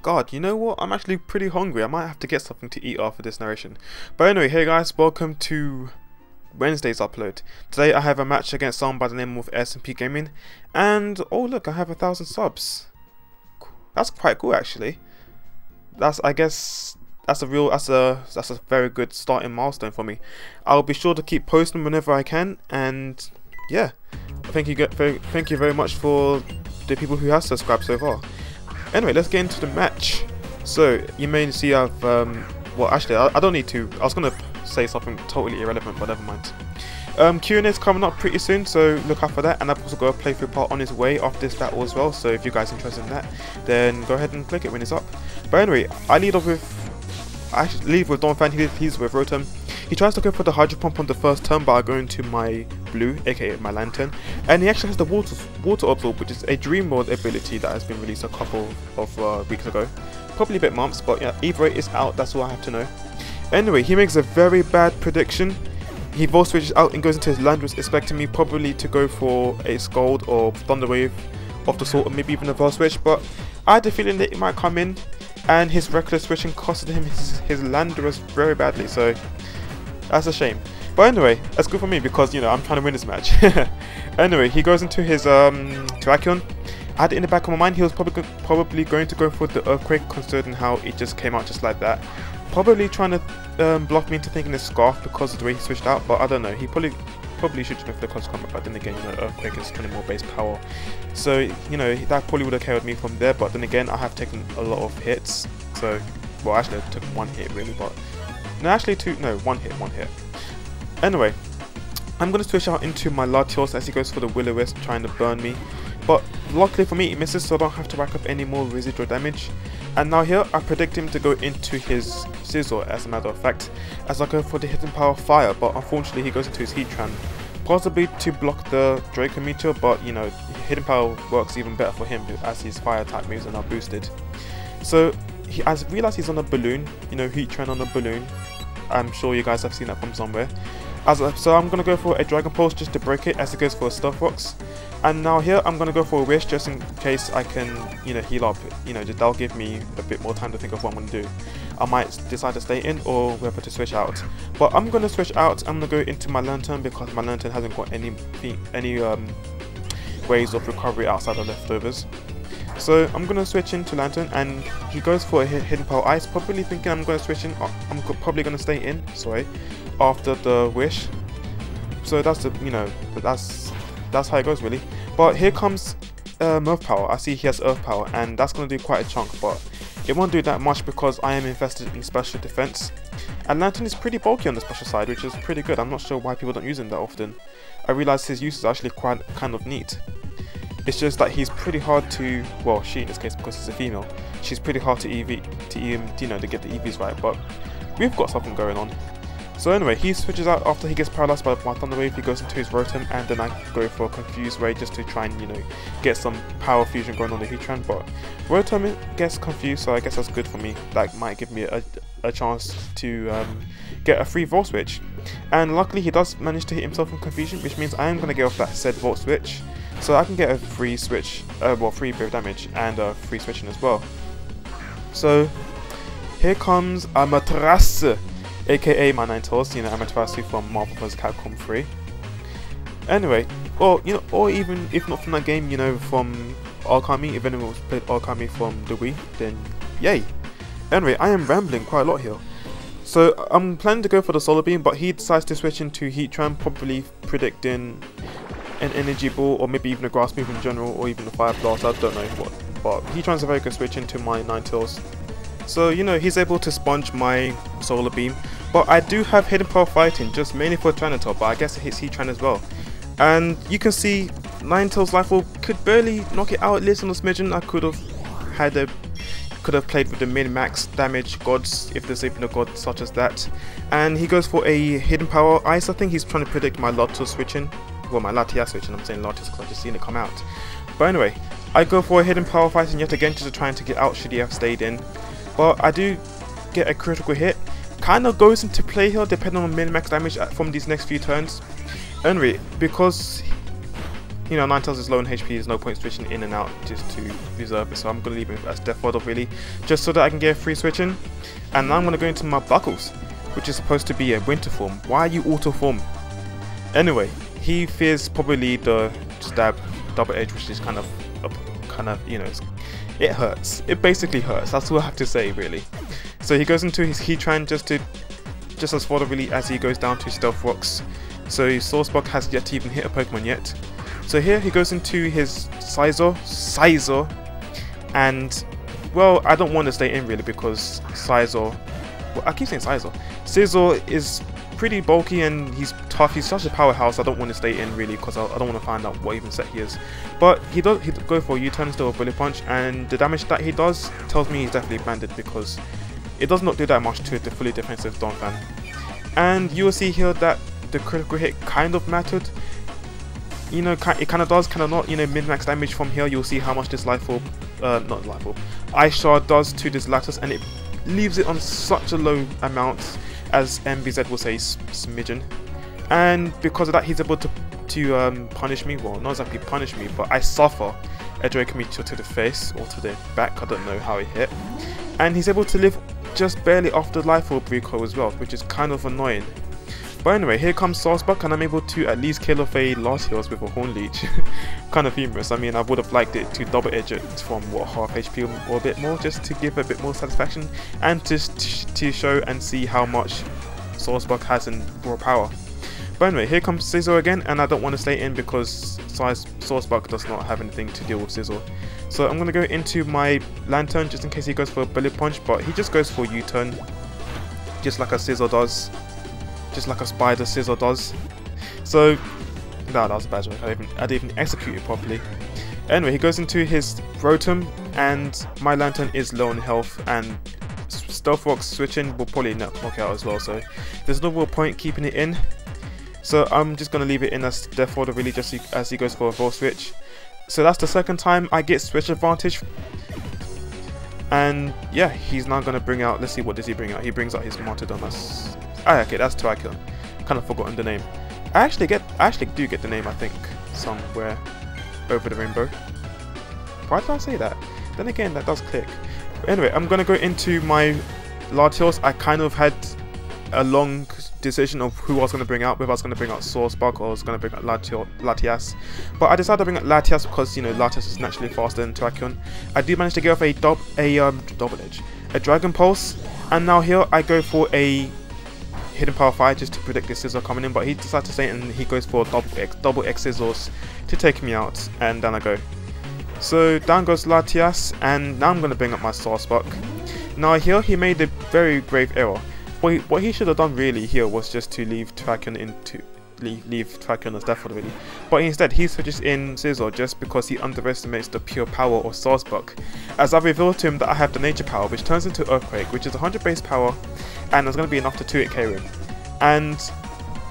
God, you know what? I'm actually pretty hungry. I might have to get something to eat after this narration. But anyway, hey guys, welcome to Wednesday's upload. Today I have a match against someone by the name of SMPGaming, and oh look, I have 1,000 subs. That's quite cool actually. I guess that's a very good starting milestone for me. I'll be sure to keep posting whenever I can, and yeah, thank you very much for the people who have subscribed so far. Anyway, let's get into the match. So you may see I've well actually I don't need to. I was gonna say something totally irrelevant, but never mind. Q&A is coming up pretty soon, so look out for that. And I've also got a playthrough part on its way after this battle as well, so if you guys are interested in that, then go ahead and click it when it's up. But anyway, I lead with Don Fan. He's with Rotom. He tries to go for the Hydro Pump on the first turn by going to my blue, aka my Lantern, and he actually has the water Absorb, which is a Dream World ability that has been released a couple of weeks ago, probably a bit months, but yeah, either way it's out, that's all I have to know. Anyway, he makes a very bad prediction. He Volt Switches out and goes into his Landorus, expecting me probably to go for a Scald or Thunder Wave of the sort, or maybe even a Volt Switch, but I had a feeling that it might come in, and his reckless switching costed him his Landorus very badly, so that's a shame. But anyway, that's good for me because, you know, I'm trying to win this match. Anyway, he goes into his Terrakion. I had it in the back of my mind he was probably going to go for the Earthquake, considering how it just came out just like that. Probably trying to block me into thinking it's Scarf because of the way he switched out, but I don't know. He probably should have been for the close combat, but then again, you know, Earthquake is 20 more base power. So, you know, that probably would have carried me from there, but then again, I have taken a lot of hits. So, well, actually I took one hit really, but no, actually one hit. Anyway, I'm going to switch out into my Latios as he goes for the Will-O-Wisp, trying to burn me. But luckily for me, it misses, so I don't have to rack up any more residual damage. And now here, I predict him to go into his Scizor, as a matter of fact, as I go for the Hidden Power Fire, but unfortunately he goes into his Heatran, possibly to block the Draco Meteor, but you know, Hidden Power works even better for him as his Fire type moves are now boosted. So, I realised he's on a balloon, you know, Heatran on a balloon. I'm sure you guys have seen that from somewhere. So I'm going to go for a Dragon Pulse just to break it as it goes for Stealth Rocks. And now here I'm going to go for a Wish just in case I can, you know, heal up. You know, that'll give me a bit more time to think of what I'm going to do. I might decide to stay in or whether to switch out. But I'm going to switch out. I'm going to go into my Lantern because my Lantern hasn't got any ways of recovery outside of leftovers. So I'm going to switch into Lantern, and he goes for a Hidden Power Ice, probably thinking I'm going to switch in. I'm probably going to stay in, sorry, after the Wish. So that's the, you know, that's how it goes really. But here comes Earth Power. I see he has Earth Power, and that's going to do quite a chunk, but it won't do that much because I am invested in Special Defense. And Lantern is pretty bulky on the special side, which is pretty good. I'm not sure why people don't use him that often. I realise his use is actually quite kind of neat. It's just that he's pretty hard to, well, she in this case because it's a female, she's pretty hard to you know, to get the EVs right, but we've got something going on. So anyway, he switches out after he gets paralyzed by my Thunder Wave. He goes into his Rotom, and then I go for a Confused Ray just to try and, you know, get some power fusion going on the Heatran, but Rotom gets confused, so I guess that's good for me. That might give me a chance to get a free Volt Switch. And luckily he does manage to hit himself from Confusion, which means I am going to get off that said Volt Switch. So I can get a free switch, well, free bit of damage and a free switching as well. So here comes Amaterasu, aka my Ninetales, you know, Amaterasu from Marvel vs. Capcom 3. Anyway, or you know, or even if not from that game, you know, from Arcami, if anyone's played Arcami from the Wii, then yay. Anyway, I am rambling quite a lot here. So I'm planning to go for the Solar Beam, but he decides to switch into Heatran, probably predicting an Energy Ball, or maybe even a Grass move in general, or even a Fire Blast, I don't know what. But Heatran's a very good switch into my Ninetales. So, you know, he's able to sponge my Solar Beam. But I do have Hidden Power Fighting, just mainly for Tyranitar, but I guess it hits Heatran as well. And you can see Ninetales Life Orb could barely knock it out, at least on the smidgen. I could have played with the min-max damage gods, if there's even a god such as that. And he goes for a Hidden Power Ice. I think he's trying to predict my Latios switching. Well, my Latias switching, I'm saying Latios because I've just seen it come out. But anyway, I go for a Hidden Power Fighting yet again, just trying to get out should he have stayed in. But I do get a critical hit. Kind of goes into play here depending on min-max damage from these next few turns. Anyway, because you know Ninetales is low on HP, there's no point switching in and out just to reserve it, so I'm gonna leave it as Death Fodder really, just so that I can get a free switch in. And now I'm gonna go into my Buckles, which is supposed to be a winter form. Why are you auto form? Anyway, he fears probably the stab double edge, which is kind of you know, it hurts. It basically hurts. That's all I have to say really. So he goes into his Heatran just as fodder really as he goes down to Stealth Rocks. So his Source Buck has yet to even hit a Pokemon yet. So here he goes into his Scizor, and well, I don't want to stay in really because Scizor, well, I keep saying Scizor is pretty bulky and he's tough. He's such a powerhouse. I don't want to stay in really because I don't want to find out what even set he is. But he go for a U-turn instead of a Bullet Punch, and the damage that he does tells me he's definitely banded because it does not do that much to the fully defensive Donphan. And you will see here that the critical hit kind of mattered. You know, it kind of does, kind of not. You know, min-max damage from here. You'll see how much this Life Orb, not Life Orb, Ice Shard does to this Lattice, and it leaves it on such a low amount, as MBZ will say, smidgen. And because of that, he's able to punish me. Well, not exactly punish me, but I suffer a Dracometeor to the face or to the back. I don't know how it hit. And he's able to live just barely off the Life Orb recoil as well, which is kind of annoying. But anyway, here comes Source Buck, and I'm able to at least kill off a Latios with a Horn Leech. Kind of humorous. I mean, I would have liked it to double edge it from what, half HP or a bit more, just to give a bit more satisfaction and just to show and see how much Source Buck has in raw power. But anyway, here comes Scizor again, and I don't want to stay in because Source Buck does not have anything to deal with Scizor. So I'm going to go into my Lantern just in case he goes for a Bullet Punch, but he just goes for U-turn, just like a Scizor does. Just like a Spider Scizor does. So, no, that was a bad joke. I didn't even execute it properly. Anyway, he goes into his Rotom, and my Lantern is low on health, and Stealth Rocks switching will probably knock out as well, so there's no real point keeping it in. So I'm just going to leave it in as Death Order really, just as he goes for a Volt Switch. So that's the second time I get Switch Advantage. And yeah, he's now going to bring out, let's see, what does he bring out? He brings out his Martyrdom. Ah, okay, that's Terrakion. Kind of forgotten the name. I actually do get the name, I think, somewhere over the rainbow. Why did I say that? Then again, that does click. But anyway, I'm gonna go into my Latios. I kind of had a long decision of who I was gonna bring out. Whether I was gonna bring out Source Buck or I was gonna bring out Latias. But I decided to bring out Latias because, you know, Latias is naturally faster than Terrakion. I do manage to get off a double edge, a Dragon Pulse, and now here I go for a Hidden Power Fire just to predict this Scizor coming in, but he decides to stay and he goes for double X Scizors to take me out, and down I go. So down goes Latias, and now I'm going to bring up my Source Buck. Now here he made a very grave error. What he should have done really here was just to leave Terrakion as Death Order really. But instead he switches in Scizor just because he underestimates the pure power of Source Buck. As I revealed to him that I have the Nature Power, which turns into Earthquake, which is 100 base power, and it's going to be enough to 2-hit KO him. And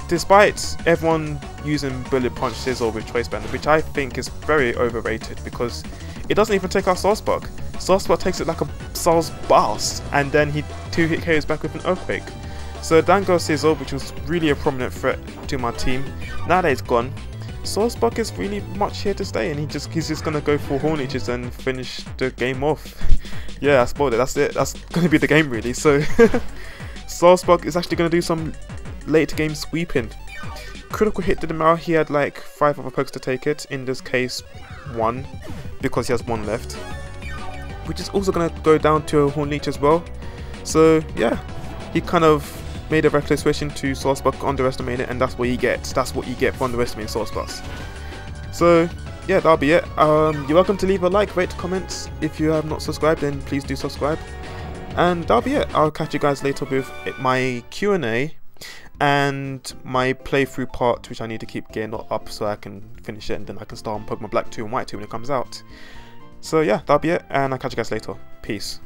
despite everyone using Bullet Punch Scizor with Choice Band, which I think is very overrated because it doesn't even take out Source Buck. Source Buck takes it like a Soul's Blast, and then he 2-hit KOs back with an Earthquake. So down goes Scizor, which was really a prominent threat to my team. Now that it's gone, Source Buck is really much here to stay, and he's just gonna go for Horn Leeches and finish the game off. Yeah, I spoiled it. That's it. That's gonna be the game really. So Source Buck is actually gonna do some late game sweeping. Critical hit didn't matter. He had like 5 other pokes to take it. In this case, 1 because he has 1 left, which is also gonna go down to a Horn Leech as well. So yeah, he kind of made a reckless switch into Source Buck, underestimated, and that's what you get. That's what you get for underestimating Source Buck. So yeah, that'll be it. You're welcome to leave a like, rate, comments. If you have not subscribed, then please do subscribe. And that'll be it. I'll catch you guys later with my Q&A and my playthrough part, which I need to keep getting up so I can finish it, and then I can start on Pokemon Black 2 and White 2 when it comes out. So yeah, that'll be it, and I'll catch you guys later. Peace.